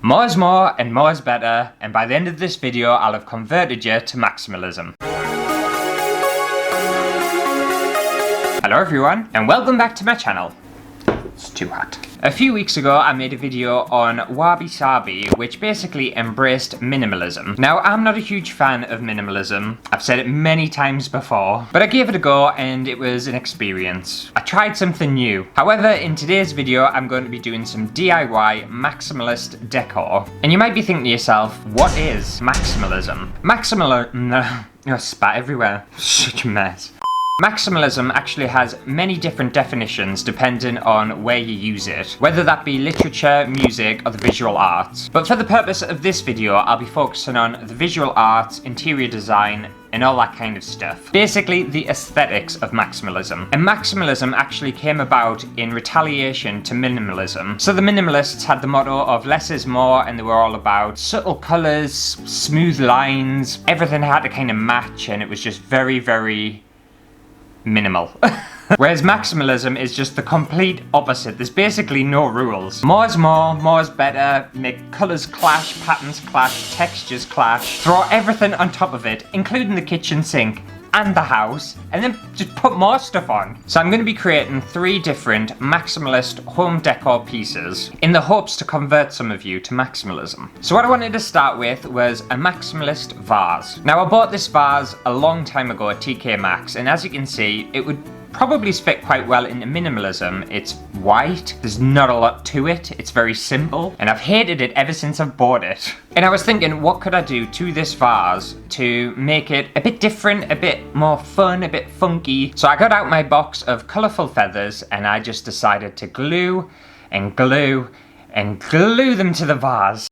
More is more and more is better, and by the end of this video I'll have converted you to maximalism. Hello everyone, and welcome back to my channel. It's too hot. A few weeks ago I made a video on Wabi Sabi, which basically embraced minimalism. Now, I'm not a huge fan of minimalism. I've said it many times before, but I gave it a go and it was an experience. I tried something new. However, in today's video I'm going to be doing some DIY maximalist decor. And you might be thinking to yourself, what is maximalism? No, spat everywhere. Such a mess. Maximalism actually has many different definitions depending on where you use it, whether that be literature, music, or the visual arts. But for the purpose of this video, I'll be focusing on the visual arts, interior design, and all that kind of stuff. Basically, the aesthetics of maximalism. And maximalism actually came about in retaliation to minimalism. So the minimalists had the motto of less is more, and they were all about subtle colours, smooth lines, everything had to kind of match, and it was just very, very minimal. Whereas maximalism is just the complete opposite. There's basically no rules. More is better, make colours clash, patterns clash, textures clash, throw everything on top of it, including the kitchen sink and the house, and then just put more stuff on. So I'm going to be creating 3 different maximalist home decor pieces in the hopes to convert some of you to maximalism. So what I wanted to start with was a maximalist vase. Now, I bought this vase a long time ago at TK Maxx, and as you can see, it would probably fit quite well into minimalism. It's white, there's not a lot to it, it's very simple, and I've hated it ever since I've bought it. And I was thinking, what could I do to this vase to make it a bit different, a bit more fun, a bit funky? So I got out my box of colourful feathers and I just decided to glue and glue and glue them to the vase.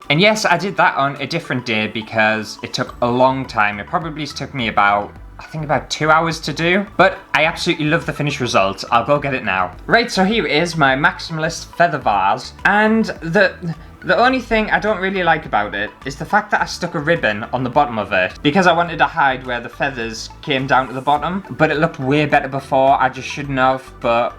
And yes, I did that on a different day because it took a long time. It probably took me about 2 hours to do, but I absolutely love the finished result. I'll go get it now. Right, so here is my maximalist feather vase, and the only thing I don't really like about it is the fact that I stuck a ribbon on the bottom of it because I wanted to hide where the feathers came down to the bottom, but it looked way better before. I just shouldn't have, but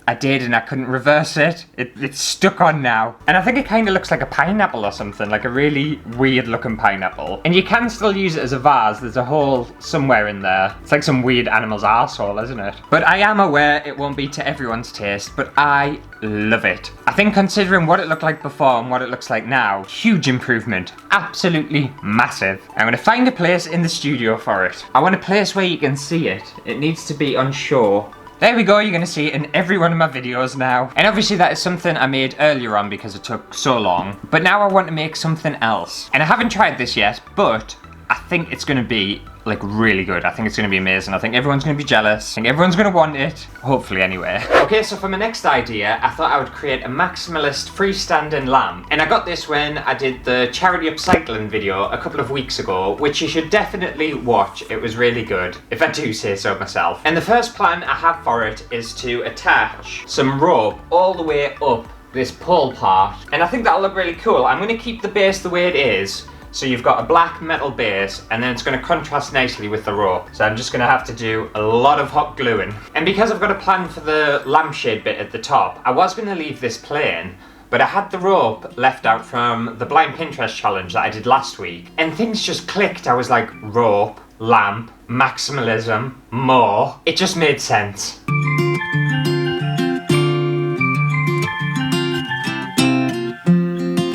I did and I couldn't reverse it. It's stuck on now. And I think it kind of looks like a pineapple or something, like a really weird looking pineapple. And you can still use it as a vase. There's a hole somewhere in there. It's like some weird animal's arsehole, isn't it? But I am aware it won't be to everyone's taste, but I love it. I think considering what it looked like before and what it looks like now, huge improvement. Absolutely massive. I'm gonna find a place in the studio for it. I want a place where you can see it. It needs to be on shore. There we go, you're going to see it in every one of my videos now. And obviously that is something I made earlier on because it took so long. But now I want to make something else. And I haven't tried this yet, but I think it's going to be like really good. I think it's going to be amazing. I think everyone's going to be jealous. I think everyone's going to want it. Hopefully anyway. Okay, so for my next idea, I thought I would create a maximalist freestanding lamp. And I got this when I did the charity upcycling video a couple of weeks ago, which you should definitely watch. It was really good, if I do say so myself. And the first plan I have for it is to attach some rope all the way up this pole part. And I think that'll look really cool. I'm going to keep the base the way it is. So you've got a black metal base, and then it's going to contrast nicely with the rope. So I'm just going to have to do a lot of hot gluing. And because I've got a plan for the lampshade bit at the top, I was going to leave this plain, but I had the rope left out from the blind Pinterest challenge that I did last week. And things just clicked. I was like, rope, lamp, maximalism, more. It just made sense.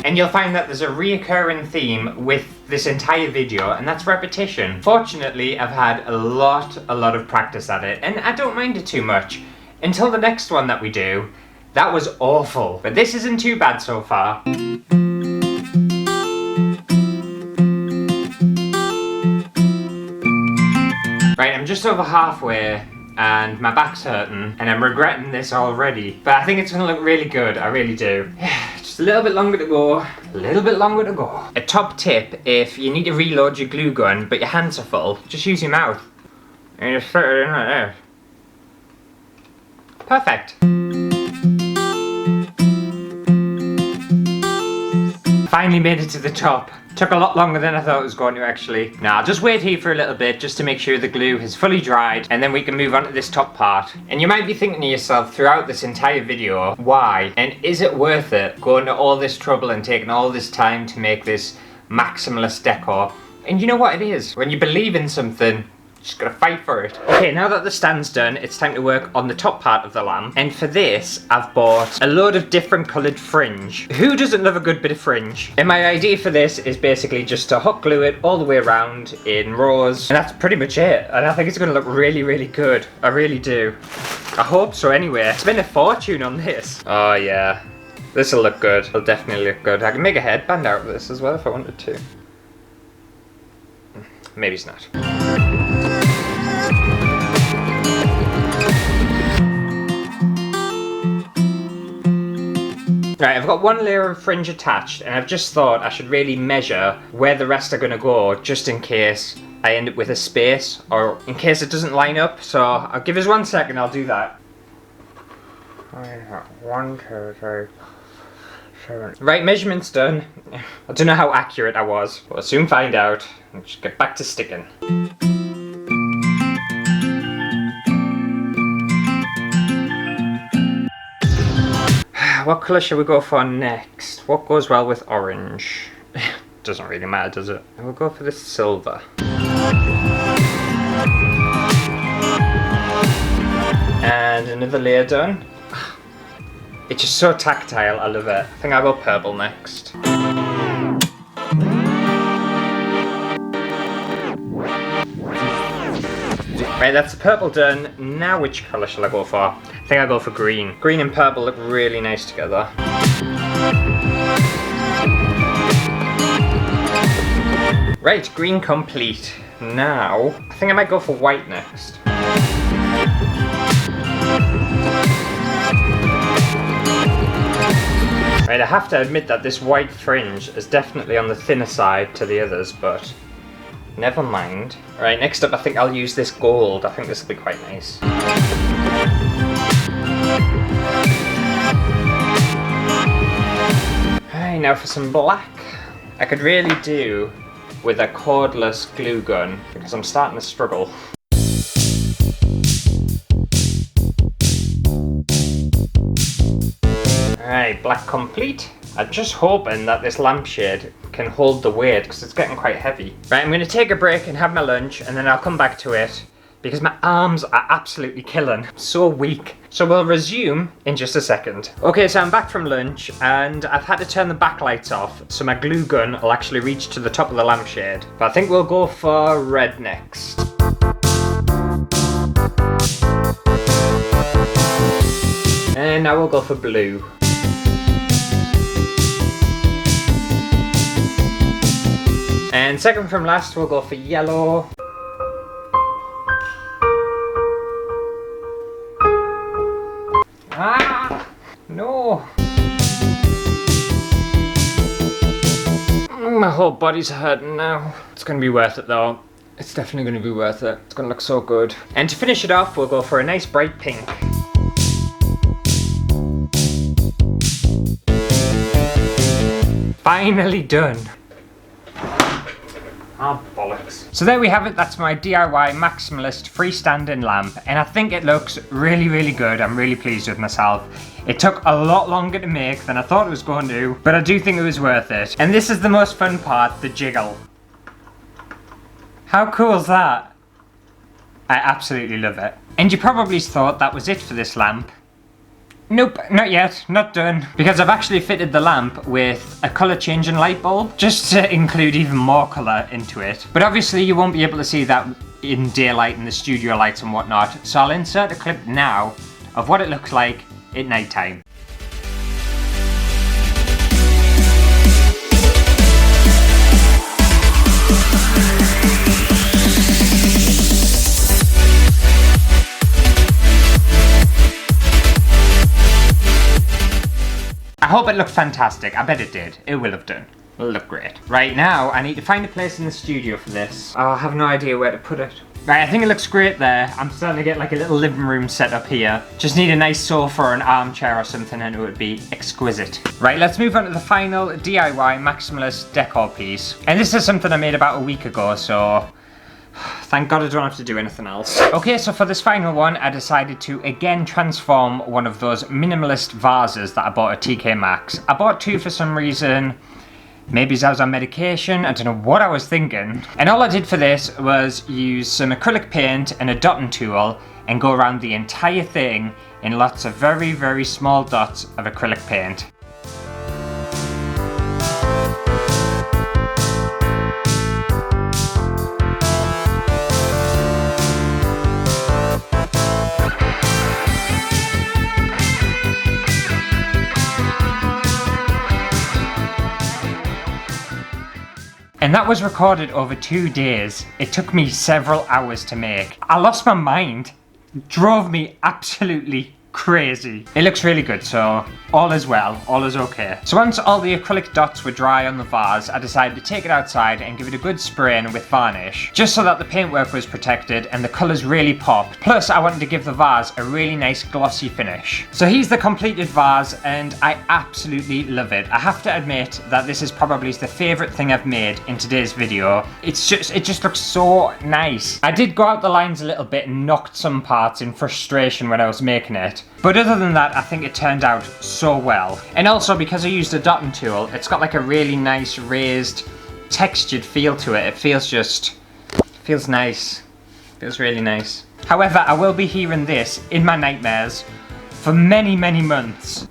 And you'll find that there's a reoccurring theme with this entire video, and that's repetition. Fortunately, I've had a lot of practice at it, and I don't mind it too much. Until the next one that we do, that was awful. But this isn't too bad so far. Right, I'm just over halfway, and my back's hurting, and I'm regretting this already. But I think it's gonna look really good, I really do. Just a little bit longer to go, a little bit longer to go. A top tip, if you need to reload your glue gun, but your hands are full, just use your mouth. And you just put it in like this. Perfect. finally made it to the top. Took a lot longer than I thought it was going to actually. Now I'll just wait here for a little bit just to make sure the glue has fully dried and then we can move on to this top part. And you might be thinking to yourself throughout this entire video, why? And is it worth it going to all this trouble and taking all this time to make this maximalist decor? And you know what it is? When you believe in something, just gotta fight for it. Okay, now that the stand's done, it's time to work on the top part of the lamp. And for this, I've bought a load of different coloured fringe. Who doesn't love a good bit of fringe? And my idea for this is basically just to hot glue it all the way around in rows. And that's pretty much it. And I think it's gonna look really, really good. I really do. I hope so anyway. I spent a fortune on this. Oh yeah. This'll look good. It'll definitely look good. I can make a headband out of this as well if I wanted to. Maybe it's not. Right, I've got one layer of fringe attached and I've just thought I should really measure where the rest are going to go just in case I end up with a space or in case it doesn't line up. So I'll give us 1 second, I'll do that. 1, 2, 3, 7. Right, measurement's done. I don't know how accurate I was, but I'll soon find out. I'll just get back to sticking. What colour should we go for next? What goes well with orange? Doesn't really matter, does it? We'll go for the silver. And another layer done. It's just so tactile, I love it. I think I'll go purple next. Right, that's the purple done. Now which colour shall I go for? I think I'll go for green. Green and purple look really nice together. Right, green complete. Now, I think I might go for white next. Right, I have to admit that this white fringe is definitely on the thinner side to the others, but never mind. Right, next up I think I'll use this gold. I think this will be quite nice. Right, now for some black. I could really do with a cordless glue gun because I'm starting to struggle. Alright, black complete. I'm just hoping that this lampshade can hold the weight because it's getting quite heavy. Right, I'm going to take a break and have my lunch and then I'll come back to it because my arms are absolutely killing. I'm so weak. So we'll resume in just a second. Okay, so I'm back from lunch and I've had to turn the backlights off so my glue gun will actually reach to the top of the lampshade. But I think we'll go for red next. And now we'll go for blue. And second from last, we'll go for yellow. Ah! No! My whole body's hurting now. It's gonna be worth it though. It's definitely gonna be worth it. It's gonna look so good. And to finish it off, we'll go for a nice bright pink. Finally done. Oh, bollocks. So there we have it, that's my DIY maximalist freestanding lamp, and I think it looks really, really good. I'm really pleased with myself. It took a lot longer to make than I thought it was going to, but I do think it was worth it. And this is the most fun part, the jiggle. How cool is that? I absolutely love it. And you probably thought that was it for this lamp. Nope, not yet, not done. Because I've actually fitted the lamp with a colour changing light bulb, just to include even more colour into it. But obviously you won't be able to see that in daylight and the studio lights and whatnot, so I'll insert a clip now of what it looks like at night time. I hope it looked fantastic. I bet it did. It will have done. It'll look great. Right now, I need to find a place in the studio for this. Oh, I have no idea where to put it. Right, I think it looks great there. I'm starting to get like a little living room set up here. Just need a nice sofa or an armchair or something and it would be exquisite. Right, let's move on to the final DIY maximalist decor piece. And this is something I made about a week ago, so thank God I don't have to do anything else. Okay, so for this final one, I decided to again transform one of those minimalist vases that I bought at TK Maxx. I bought two for some reason. Maybe I was on medication, I don't know what I was thinking. And all I did for this was use some acrylic paint and a dotting tool and go around the entire thing in lots of very, very small dots of acrylic paint. And that was recorded over 2 days. It took me several hours to make. I lost my mind. It drove me absolutely crazy. It looks really good, so all is well, all is okay. So once all the acrylic dots were dry on the vase, I decided to take it outside and give it a good spray in with varnish, just so that the paintwork was protected and the colours really popped. Plus, I wanted to give the vase a really nice glossy finish. So here's the completed vase and I absolutely love it. I have to admit that this is probably the favourite thing I've made in today's video. It just looks so nice. I did go out the lines a little bit and knocked some parts in frustration when I was making it. But other than that, I think it turned out so well. And also because I used a dotting tool, it's got like a really nice raised, textured feel to it. It feels nice. Feels really nice. However, I will be hearing this in my nightmares for many, many months.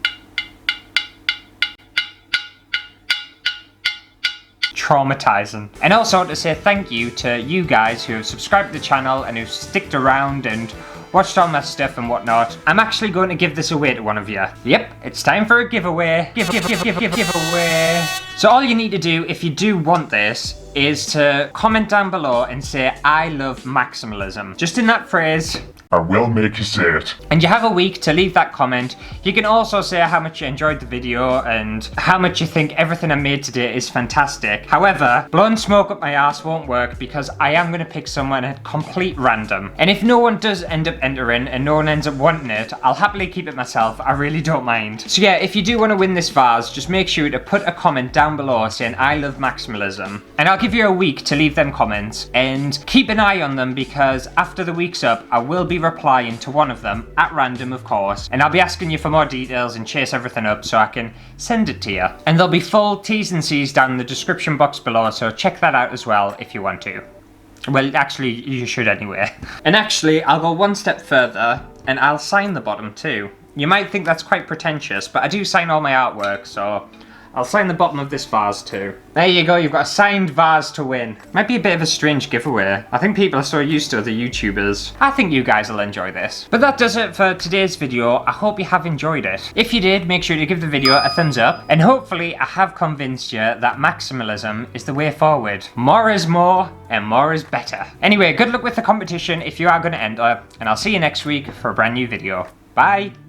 Traumatizing. And also to say thank you to you guys who have subscribed to the channel and who've sticked around and watched all my stuff and whatnot. I'm actually going to give this away to one of you. Yep, it's time for a giveaway. Giveaway. So all you need to do if you do want this is to comment down below and say, I love maximalism. Just in that phrase. I will make you say it. And you have a week to leave that comment. You can also say how much you enjoyed the video and how much you think everything I made today is fantastic. However, blowing smoke up my ass won't work because I am going to pick someone at complete random. And if no one does end up entering and no one ends up wanting it, I'll happily keep it myself. I really don't mind. So yeah, if you do want to win this vase, just make sure to put a comment down below saying I love maximalism. And I'll give you a week to leave them comments and keep an eye on them because after the week's up, I will be replying to one of them at random, of course, and I'll be asking you for more details and chase everything up so I can send it to you. And there'll be full T's and C's down in the description box below, so check that out as well if you want to. Well, actually, you should anyway. And actually, I'll go one step further and I'll sign the bottom too. You might think that's quite pretentious, but I do sign all my artwork, so I'll sign the bottom of this vase too. There you go, you've got a signed vase to win. Might be a bit of a strange giveaway. I think people are so used to other YouTubers. I think you guys will enjoy this. But that does it for today's video. I hope you have enjoyed it. If you did, make sure to give the video a thumbs up. And hopefully I have convinced you that maximalism is the way forward. More is more and more is better. Anyway, good luck with the competition if you are going to enter. And I'll see you next week for a brand new video. Bye!